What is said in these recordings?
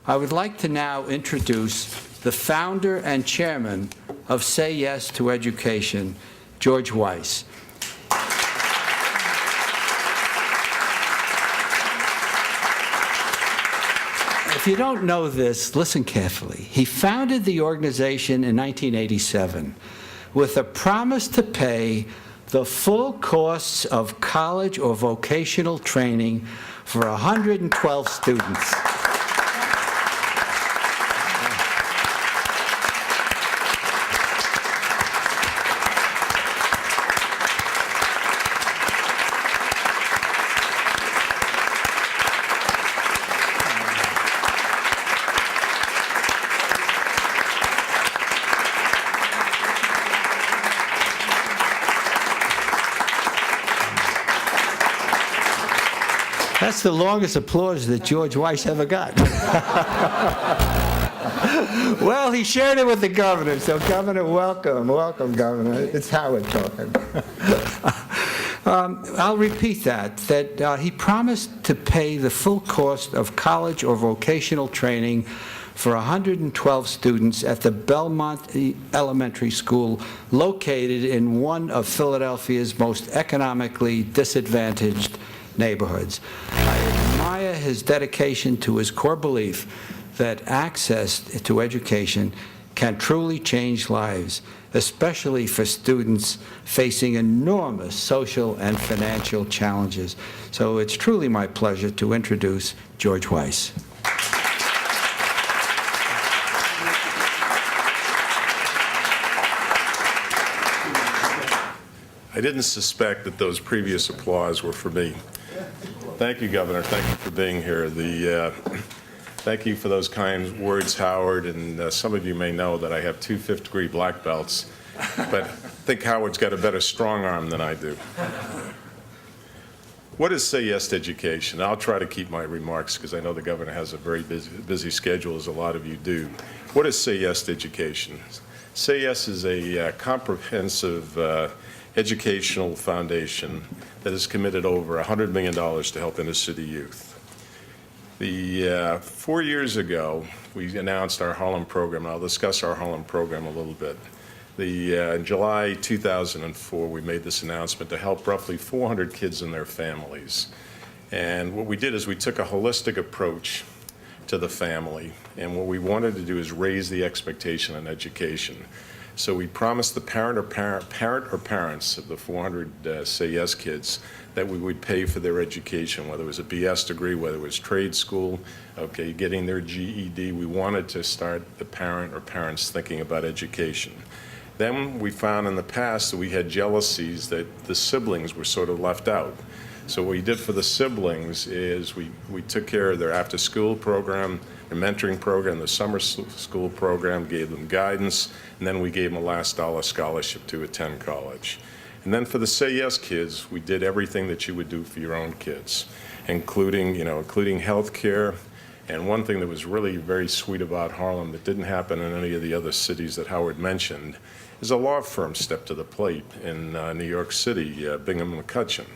I would like to now introduce the founder and chairman of Say Yes to Education, George Weiss. If you don't know this, listen carefully. He founded the organization in 1987 with a promise to pay the full costs of college or vocational training for 112 students. That's the longest applause that George Weiss ever got. Well, he shared it with the governor, so Governor, welcome, welcome, Governor. It's Howard talking. I'll repeat that he promised to pay the full cost of college or vocational training for 112 students at the Belmont Elementary School, located in one of Philadelphia's most economically disadvantaged neighborhoods. I admire his dedication to his core belief that access to education can truly change lives, especially for students facing enormous social and financial challenges. So it's truly my pleasure to introduce George Weiss. I didn't suspect that those previous applause were for me. Thank you, Governor. Thank you for being here. Thank you for those kind words, Howard. And some of you may know that I have 2 fifth-degree black belts, but I think Howard's got a better strong arm than I do. What is Say Yes to Education? I'll try to keep my remarks because I know the Governor has a very busy schedule, as a lot of you do. What is Say Yes to Education? Say Yes is a comprehensive educational foundation that has committed over $100 million to help inner-city youth. 4 years ago, we announced our Harlem program. I'll discuss our Harlem program a little bit. In July 2004, we made this announcement to help roughly 400 kids and their families. And what we did is we took a holistic approach to the family, and what we wanted to do is raise the expectation on education. So we promised the parent or parents of the 400 Say Yes kids that we would pay for their education, whether it was a BS degree, whether it was trade school, okay, getting their GED. We wanted to start the parent or parents thinking about education. Then we found in the past that we had jealousies that the siblings were sort of left out. So what we did for the siblings is we took care of their after-school program, their mentoring program, the summer school program, gave them guidance, and then we gave them a last dollar scholarship to attend college. And then for the Say Yes kids, we did everything that you would do for your own kids, including health care. And one thing that was really very sweet about Harlem that didn't happen in any of the other cities that Howard mentioned is a law firm stepped to the plate in New York City, Bingham & McCutcheon.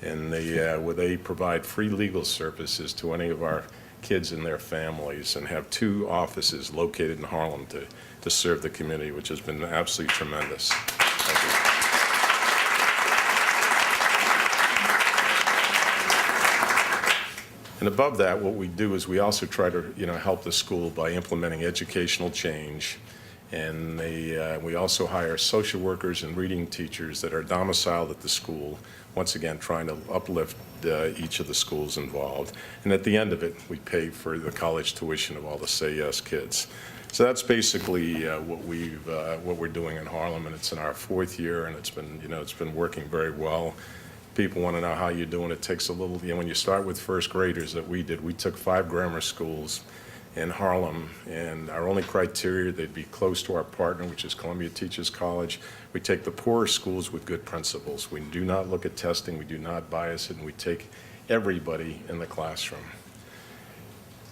And where they provide free legal services to any of our kids and their families, and have 2 offices located in Harlem to serve the community, which has been absolutely tremendous. Thank you. And above that, what we do is we also try to help the school by implementing educational change. And we also hire social workers and reading teachers that are domiciled at the school, once again trying to uplift each of the schools involved. And at the end of it, we pay for the college tuition of all the Say Yes kids. So that's basically what we're doing in Harlem, and it's in our 4th year, and it's been working very well. People want to know how you're doing. It takes a little, when you start with first graders that we did, we took 5 grammar schools in Harlem, and our only criteria, they'd be close to our partner, which is Columbia Teachers College. We take the poorer schools with good principals. We do not look at testing, we do not bias it, and we take everybody in the classroom.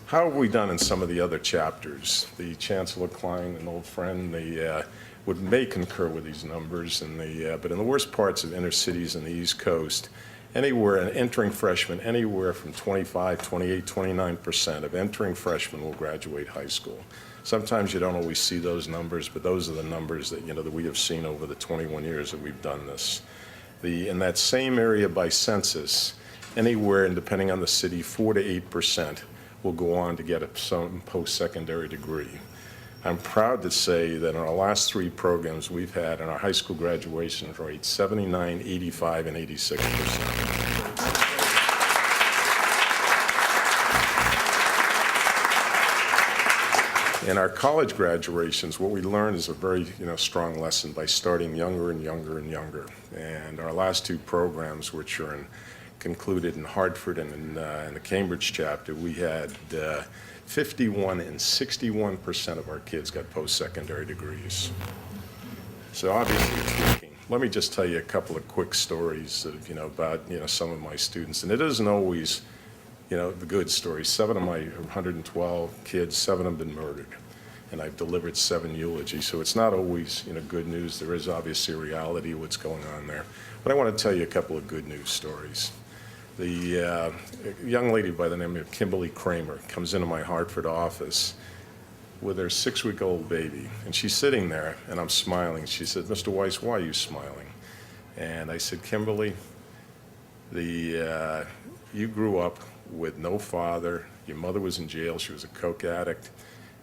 How have we done in some of the other chapters? The Chancellor Klein, an old friend, may concur with these numbers, but in the worst parts of inner cities and the East Coast, Anywhere, an entering freshman, anywhere from 25, 28, 29% of entering freshmen will graduate high school. Sometimes you don't always see those numbers, but those are the numbers that, that we have seen over the 21 years that we've done this. In that same area by census, anywhere, and depending on the city, 4 to 8% will go on to get some post-secondary degree. I'm proud to say that in our last 3 programs we've had in our high school graduation rate, 79, 85, and 86%. In our college graduations, what we learned is a very strong lesson by starting younger and younger and younger. And our last 2 programs, which are concluded in Hartford and in the Cambridge chapter, we had 51 and 61% of our kids got post-secondary degrees. So obviously it's working. Let me just tell you a couple of quick stories of, about some of my students. And it isn't always the good stories. 7 of my 112 kids, 7 have been murdered. And I've delivered 7 eulogies. So it's not always good news. There is obviously a reality of what's going on there. But I want to tell you a couple of good news stories. The young lady by the name of Kimberly Kramer comes into my Hartford office with her 6-week-old baby. And she's sitting there, and I'm smiling. She said, "Mr. Weiss, why are you smiling?" And I said, "Kimberly, you grew up with no father. Your mother was in jail. She was a coke addict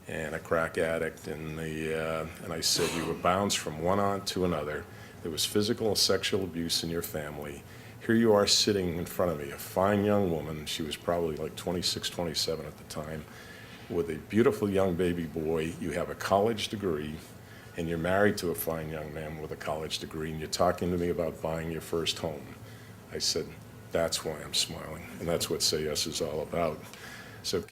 and a crack addict. And I said, you were bounced from one aunt to another. There was physical and sexual abuse in your family. Here you are sitting in front of me, a fine young woman. She was probably like 26, 27 at the time, with a beautiful young baby boy. You have a college degree, and you're married to a fine young man with a college degree, and you're talking to me about buying your first home." I said, "That's why I'm smiling, and that's what SayYes is all about." So